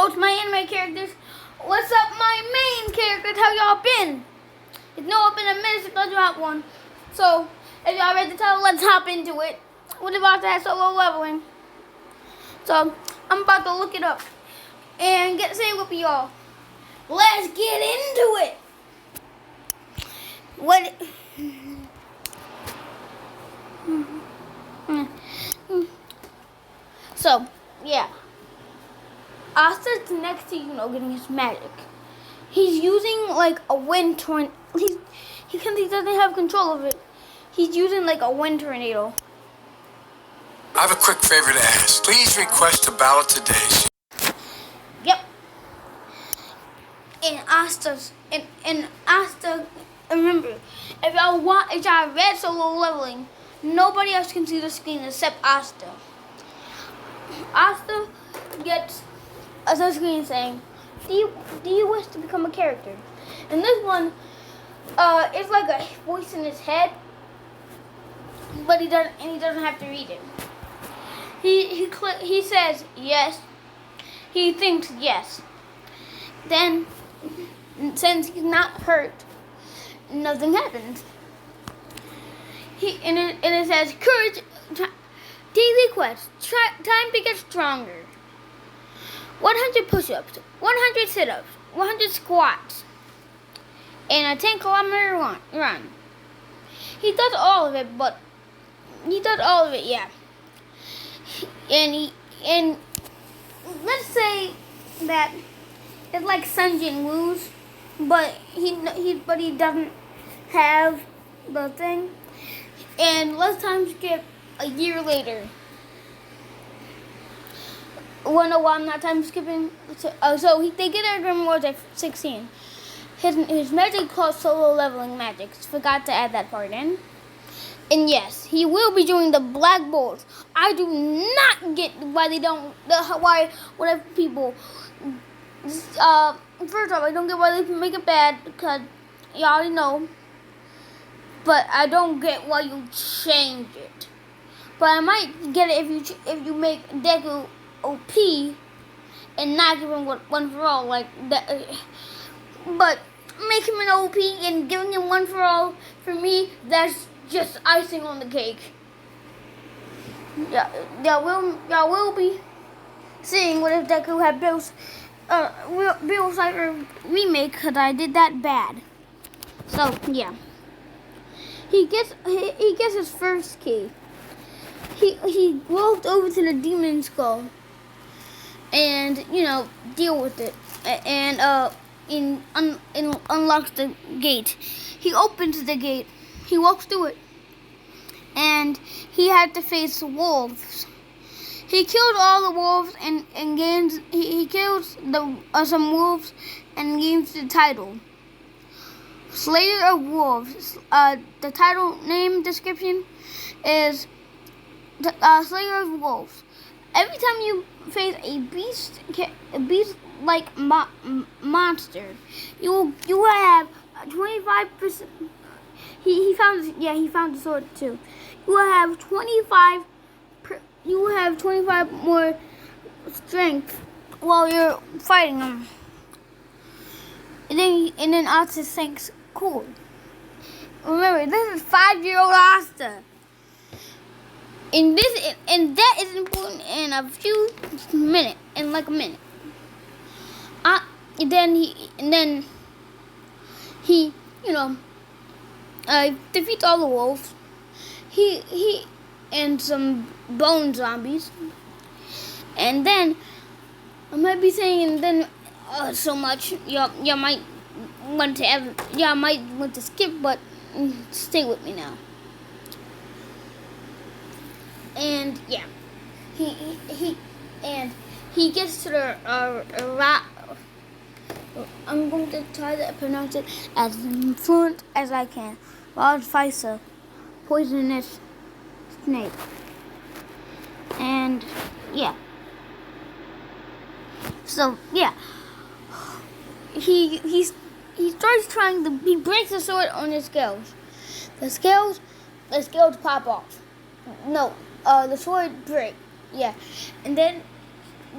Yo, to my anime characters, what's up, my main characters? How y'all been? It's no, it's been a minute since I dropped one. So, if y'all read the title, let's hop into it. We're about to have solo leveling. So, I'm about to look it up and get saved with y'all. Let's get into it. So, yeah. Asta's next to, getting his magic. He's using, like, a wind tornado. He doesn't have control of it. He's using, like, a wind tornado. I have a quick favor to ask. Please request a ballot today. Yep. And Asta, remember, if y'all read solo leveling, nobody else can see the screen except Asta. Asta gets a screen saying, do you wish to become a character? And this one, it's like a voice in his head, but he doesn't have to read it. He says yes. He thinks yes. Then, since he's not hurt, nothing happens. And it says courage, daily quest, time to get stronger. 100 push-ups, 100 sit-ups, 100 squats, and a 10-kilometer run. He does all of it, yeah. And let's say that it's like Sunjin Woo's, but he doesn't have the thing. And let's time skip a year later. Wanna know why I'm not time skipping? They get their rewards at 16. His magic called solo leveling magic. Forgot to add that part in. And yes, he will be doing the Black Bulls. I do not get why whatever people. First off, I don't get why they make it bad because you already know. But I don't get why you change it. But I might get it if you make Deku OP and not give him one for all like that. But make him an OP and giving him one for all, for me, that's just icing on the cake. Y'all will be seeing what if Deku had Bill Cypher remake, because I did that bad. So yeah, he gets his first key. He walked over to the demon skull and deal with it and unlocks the gate. He opens the gate. He walks through it, and he had to face wolves. He killed all the wolves and gains. He kills some wolves and gains the title, Slayer of Wolves. The title name description is Slayer of Wolves. Every time you face a beast like monster, you have 25%. He found the sword too. You will have 25. You will have 25 more strength while you're fighting them. And then Asta thinks, cool. Remember, this is 5-year-old Asta. And that is important in a few minutes, in like a minute. And then he defeats all the wolves. He and some bone zombies. And then I might be saying so much. Y'all might want to skip, but stay with me now. And yeah, he gets to the I'm going to try to pronounce it as fluent as I can. Wildfire, poisonous snake. And yeah. So yeah, he starts he breaks the sword on his scales. The scales pop off. No, the sword break. Yeah, and then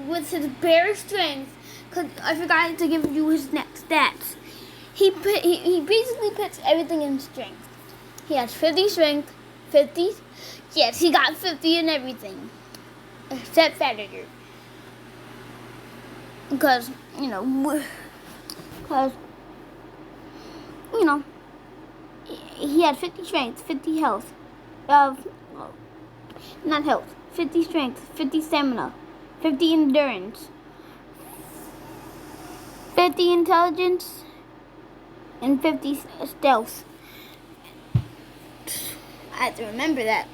with his bare strength, Cause I forgot to give you his stats. He basically puts everything in strength. He has 50 strength, 50. Yes, he got 50 in everything except Fadager. Because he had 50 strength, 50 health, not health, 50 strength, 50 stamina, 50 endurance, 50 intelligence, and 50 stealth. I have to remember that.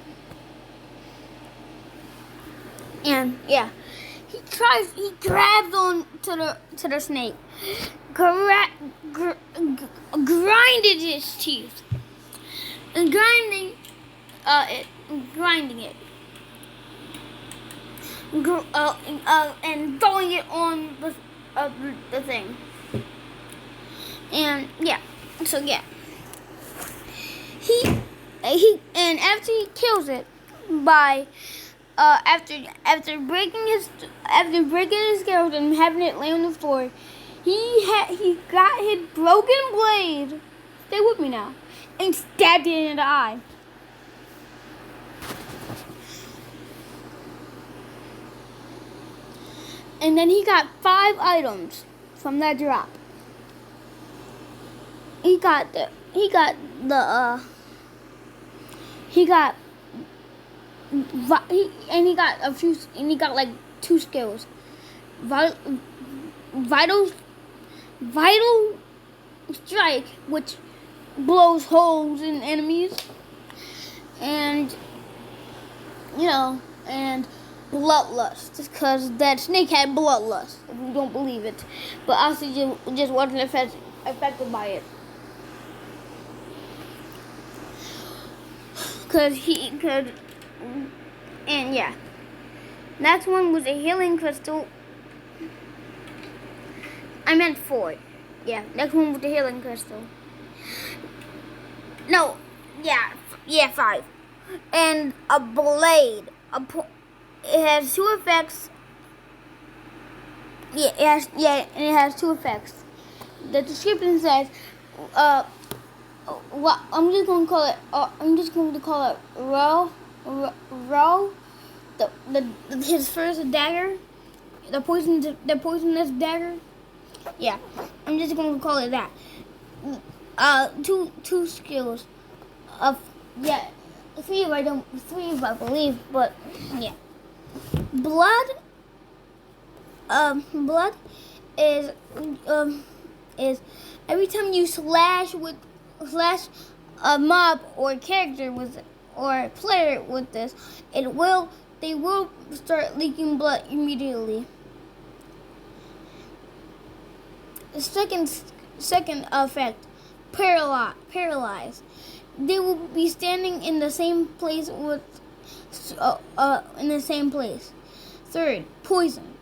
And yeah, he grabs on to the snake, grinded his teeth, and grinding it, and throwing it on the thing. And yeah, so yeah, he and after he kills it by after breaking his scales and having it lay on the floor, he got his broken blade. Stay with me now, and stabbed it in the eye. And then he got 5 items from that drop. He got like 2 skills. Vital strike, which blows holes in enemies, and and bloodlust, because that snake had bloodlust. If you don't believe it, but also just wasn't affected by it. And yeah. Next one was a healing crystal. I meant 4. Yeah, next one was a healing crystal. No, yeah, 5. And a blade. It has 2 effects. Yeah, and it has 2 effects. The description says, I'm just going to call it Ro. His first dagger, the poisonous dagger. Yeah, I'm just going to call it that. 2 skills. 3 if I believe, but yeah. Blood is every time you slash a mob or character or player with this, they will start leaking blood immediately. The second effect, paralyze. They will be standing in the same place Third, poisoned.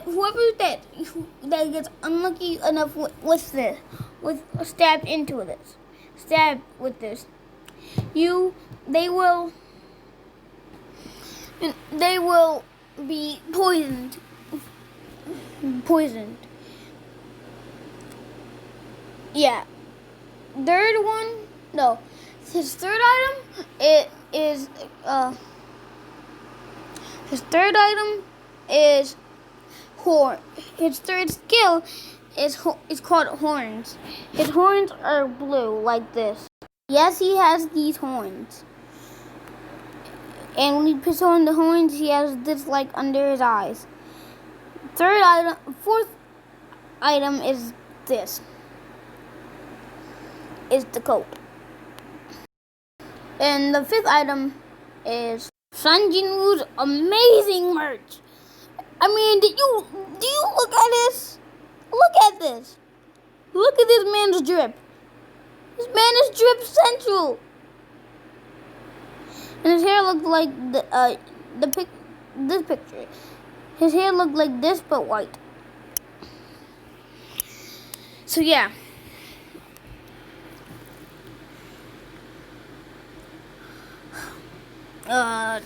Whoever that gets unlucky enough with stabbed with this, they will be poisoned. Yeah. His third item is horn. His third skill is called horns. His horns are blue like this. Yes, he has these horns. And when he puts on the horns, he has this like under his eyes. Fourth item is this. Is the coat. And the 5th item is Sun Jinwoo's amazing merch. I mean, do you look at this? Look at this. Look at this man's drip. This man is drip central. And his hair looked like this picture. His hair looked like this but white. So yeah. I'm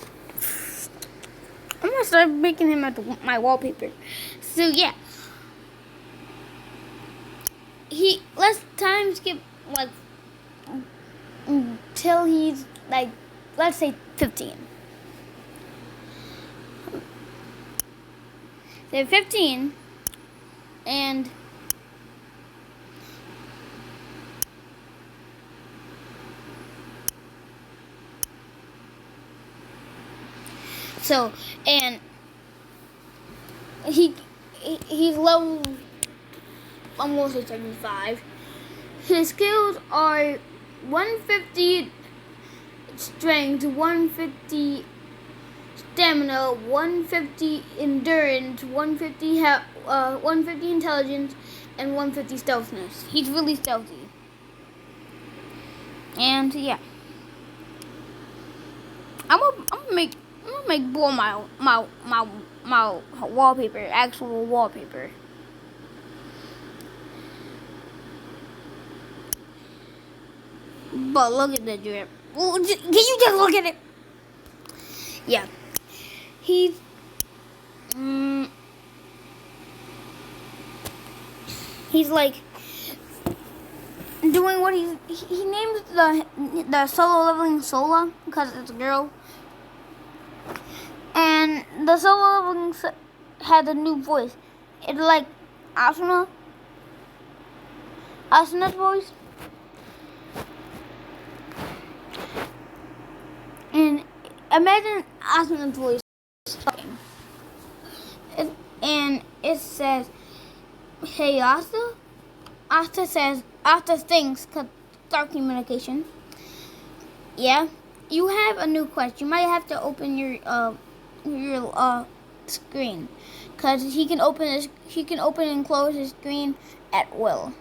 start making him my wallpaper. So yeah, let's time skip like until he's like, let's say 15. They're 15, and so, and he's level, I'm going to say 75. His skills are 150 strength, 150 stamina, 150 endurance, 150 intelligence, and 150 stealthiness. He's really stealthy. And yeah, I'm gonna make Bull my wallpaper, actual wallpaper. But look at the drip. Can you just look at it? Yeah. He's like doing what he named the solo leveling Sola because it's a girl. And the solo leveling had a new voice. It's like Asuna. Asuna's voice. And imagine Asuna's voice talking. And it says, "Hey Asta." Asta thinks, start communication. Yeah, you have a new quest. You might have to open your screen, cause he can open and close his screen at will.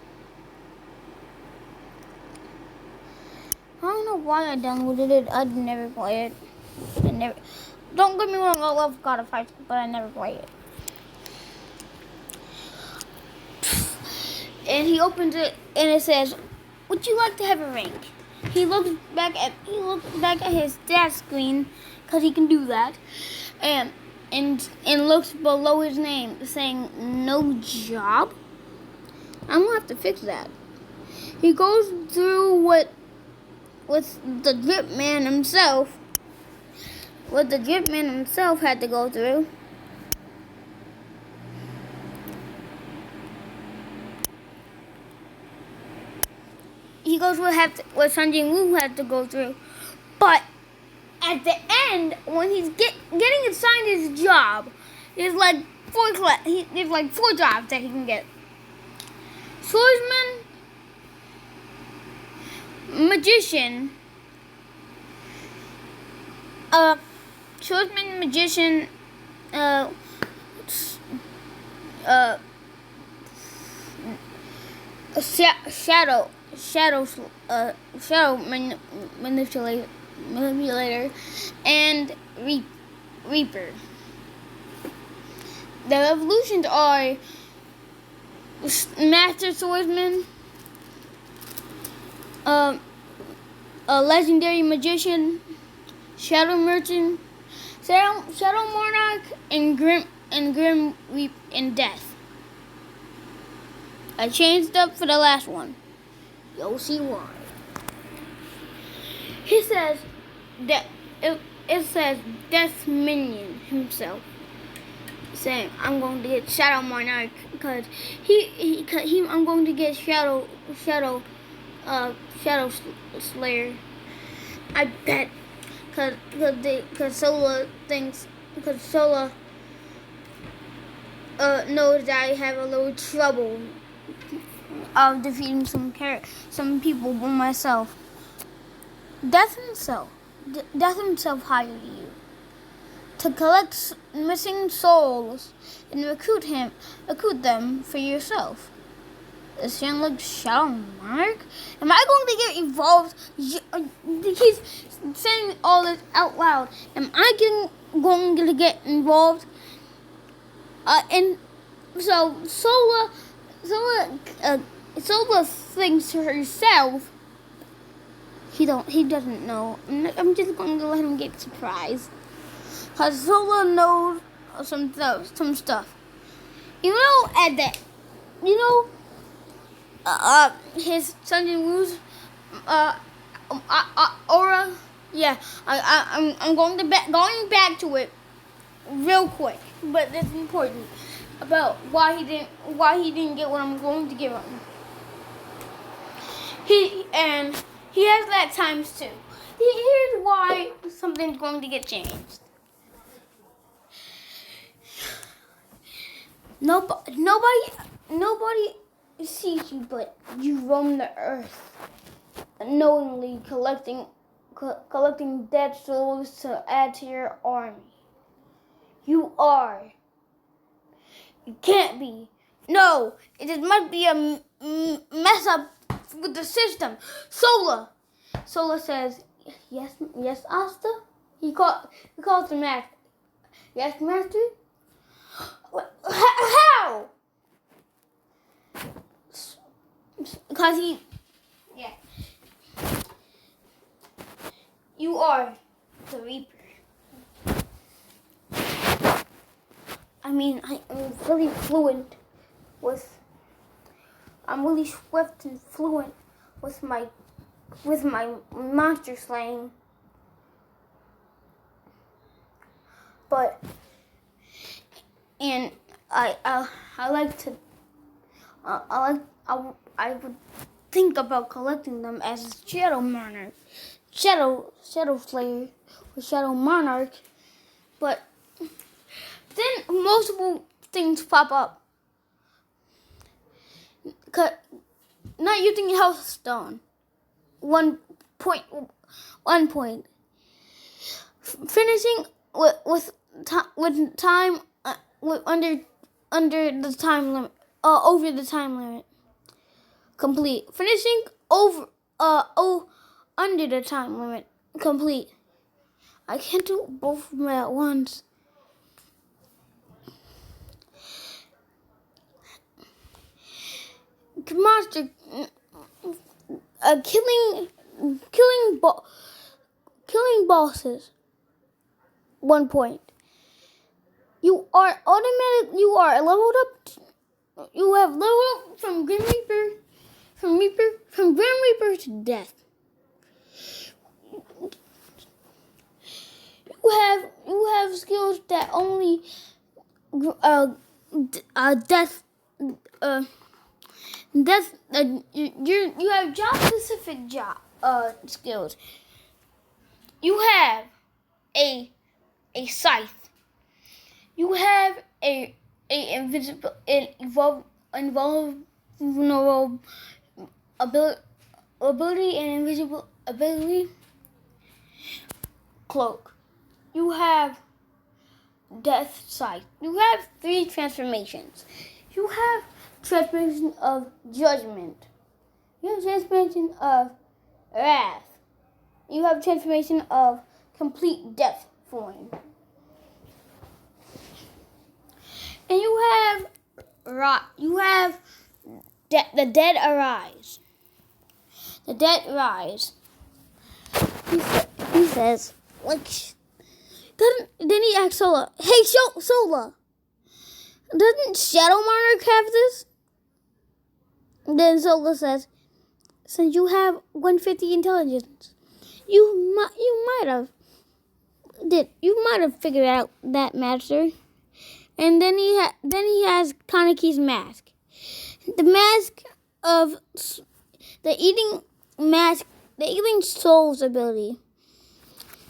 I don't know why I downloaded it. I'd never play it. Don't get me wrong, I love God of Fight, but I never play it. And he opens it, and it says, "Would you like to have a rank?" He looks back at his stat screen, cause he can do that, and looks below his name, saying "no job." I'm gonna have to fix that. He goes through what the drip man himself had to go through. He goes what Sun Jin Woo had to go through. But at the end, when he's getting assigned his job, there's like four jobs that he can get. Swordsman, magician, shadow manipulator, and reaper. The evolutions are master swordsman, a legendary magician, shadow merchant, shadow monarch, and grim reap and death. I changed up for the last one. You'll see why. He says that it says Death Minion himself, saying I'm going to get Shadow Monarch because I'm going to get Shadow Slayer. I bet because Sola knows that I have a little trouble of defeating some people by myself. Death himself hired you to collect missing souls and recruit them for yourself. This young like Shadow Monarch? Am I going to get involved? He's saying all this out loud. Am I going to get involved? And so Sola thinks to herself. He doesn't know. I'm just going to let him get surprised. Cause Sola knows some stuff. At that, his Sons and Moons, aura. Yeah, I'm going back to it real quick, but that's important about why he didn't get what I'm going to give him. He has that times 2. Here's why something's going to get changed. Nobody sees you, but you roam the earth, knowingly collecting dead souls to add to your army. You can't be. No, it just must be a mess up with the system. Sola says, yes, Asta. He calls the master. Yes, master. How? Because you are the Reaper. I mean, I'm really fluent with. I'm really swift and fluent with my monster slaying. But I like to. I would think about collecting them as Shadow Monarch, Shadow Slayer, or Shadow Monarch, but then multiple things pop up. Not using Healthstone. One point. Finishing with time under the time limit. Over the time limit. Complete. Finishing under the time limit. Complete. I can't do both of them at once. Monster killing bosses. 1 point. You are leveled up. You have leveled up from Grim Reaper to death. You have skills that only death. You have job specific skills. You have a scythe. You have a invisible invulnerable ability and invisible ability cloak. You have death scythe. You have 3 transformations. You have transformation of judgment. You have transformation of wrath. You have transformation of complete death form. And you have the dead arise. The dead rise. He says, then he asks Sola, hey, Sola, doesn't Shadow Monarch have this? Then Sola says, since you have 150 intelligence, you might have figured out that, Master. And then he has Kaneki's mask, the mask of the eating souls ability.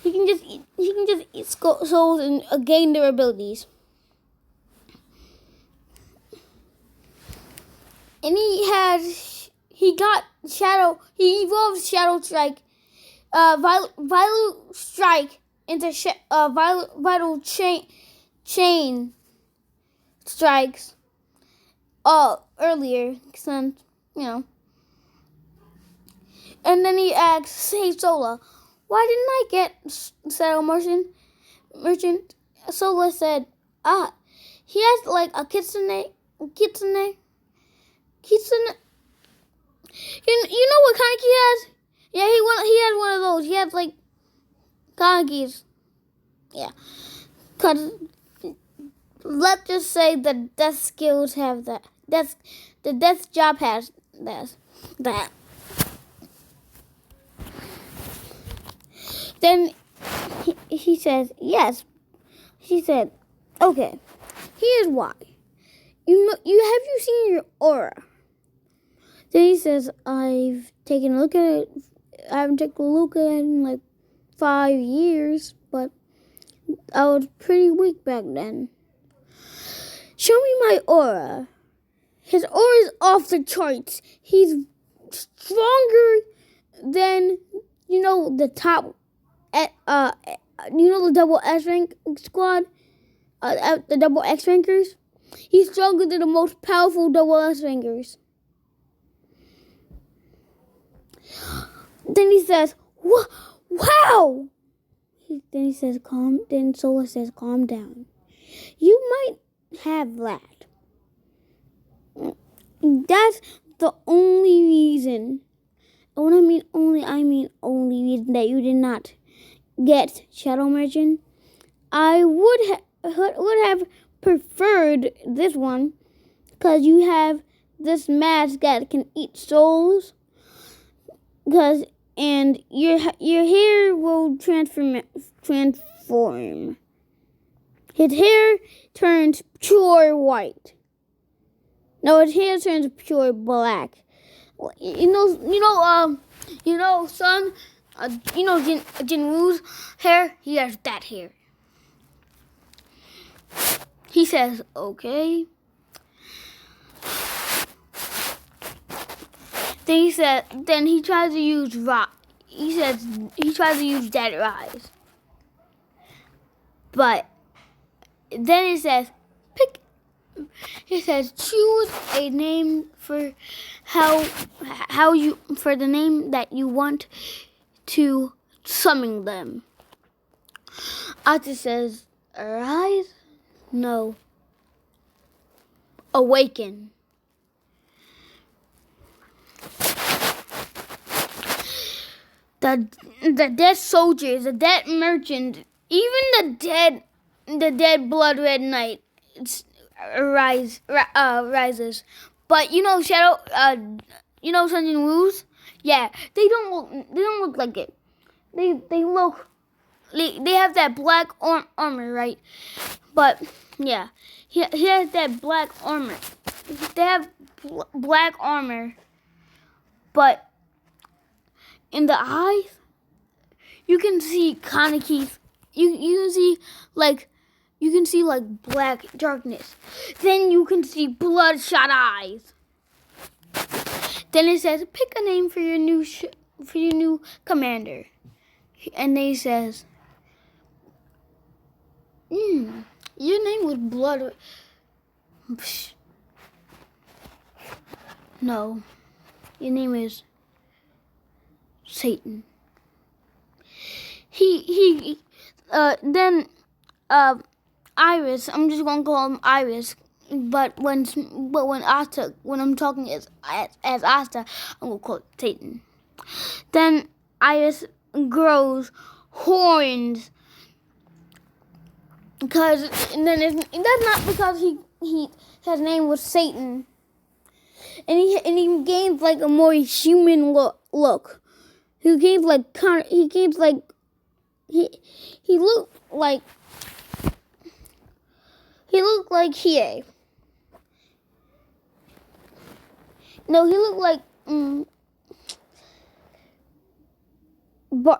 He can just eat souls and gain their abilities. And he evolved Shadow Strike, Vital Strike into Vital Chain strikes earlier, since, And then he asks, hey, Sola, why didn't I get Shadow Merchant? Sola said, he has like a kitsune. You know what Kaneki has? Yeah, he has one of those. He has like Kaneki's. Yeah. let's just say the death skills have that. The death job has that. Then he says yes. She said, okay, here's why. You seen your aura? Then he says, I've taken a look at it. I haven't taken a look at it in like 5 years, but I was pretty weak back then. Show me my aura. His aura is off the charts. He's stronger than, the top, the double S rank squad, the double X rankers. He's stronger than the most powerful double S rankers. Then he says, wow! Then he says, then Sola says, calm down. You might have that. That's the only reason. And when I mean only reason that you did not get Shadow Merchant. I would have preferred this one, because you have this mask that can eat souls. And your hair will transform. His hair turns pure white. No, his hair turns pure black. Son. Jinwoo's hair. He has that hair. He says, okay. Then he tries to use he tries to use Dead Rise. But then it says, choose a name for for the name that you want to summon them. Asta says, Arise? No. Awaken. The dead soldiers, the dead merchant, even the dead blood red knight rises. But Shadow, Sun Jinwoo's, yeah, they don't look like it. They have that black armor, right? But yeah, he has that black armor. They have black armor, but in the eyes, you can see Kaneki's. You can see like black darkness. Then you can see bloodshot eyes. Then it says, pick a name for your new commander. And then he says, your name was Blood. No, your name is Satan. Then Iris. I'm just gonna call him Iris. But when I'm talking as Asta, I'm gonna call it Satan. Then Iris grows horns. That's not because his name was Satan, and he gains like a more human look. He looked like Hiei. No, he looked like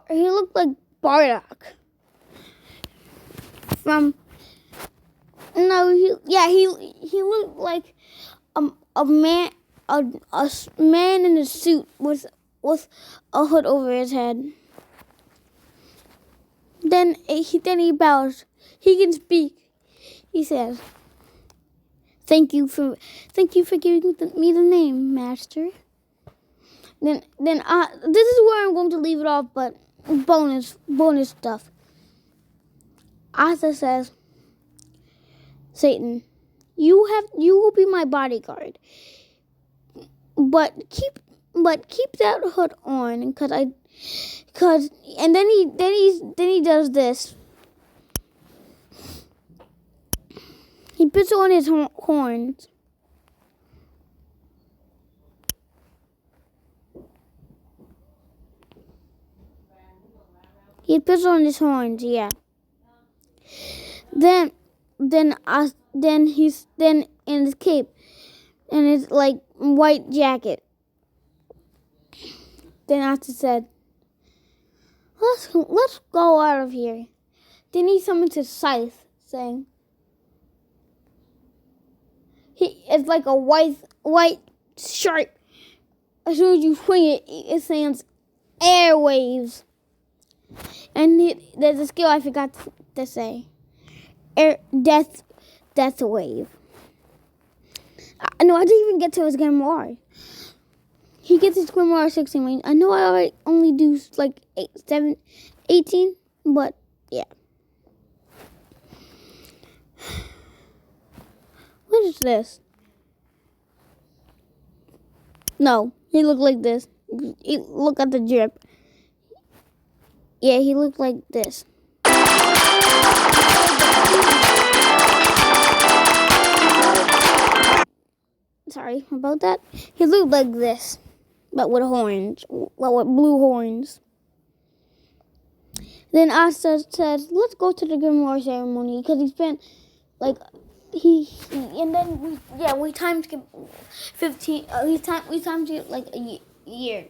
he looked like Bardock. He looked like a man in a suit with a hood over his head. Then he bows. He can speak. He says, "Thank you for giving me the name, Master." Then this is where I'm going to leave it off, but bonus stuff. Arthur says, Satan, you will be my bodyguard, but keep that hood on, and then he does this. He puts on his horns. He puts on his horns, yeah. Then he's in his cape and his like white jacket. Then Asta said, Let's go out of here. Then he summons his scythe, saying, it's like a white sharp. As soon as you swing it, it sends airwaves. And there's a skill I forgot to say. Death wave. No, I didn't even get to his grimoire. He gets his grimoire 16 range. I know I only do like 18, but yeah. What is this? No, he looked like this. Look at the drip. Yeah, he looked like this. Sorry about that. He looked like this, but with horns, with blue horns. Then Asta says, "Let's go to the grimoire ceremony," because he spent like and then we time skip 15. We time skip like a year.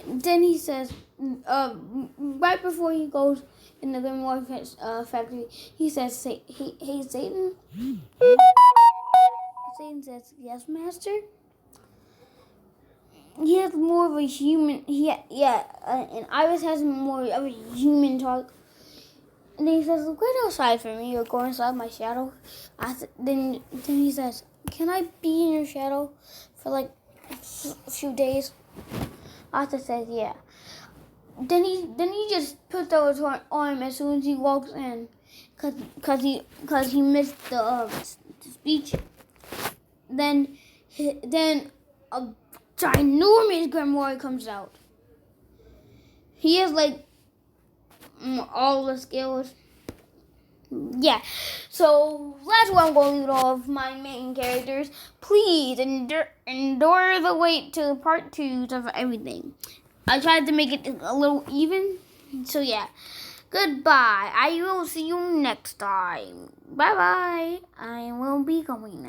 Then he says, right before he goes in the grimoire factory, he says, "Hey Satan." Satan says, "Yes, Master." He has more of a human. And Iris has more of a human talk. And then he says, "Look right outside for me. You're going inside my shadow." Then he says, "Can I be in your shadow for like a few days?" Asta says, "Yeah." Then he just puts out his arm as soon as he walks in, cause he missed the speech. Then a ginormous grimoire comes out. He has like all the skills. Yeah. So that's where I'm going to leave off my main characters. Please endure the wait to part 2 of everything. I tried to make it a little even. So yeah. Goodbye. I will see you next time. Bye bye. I will be going now.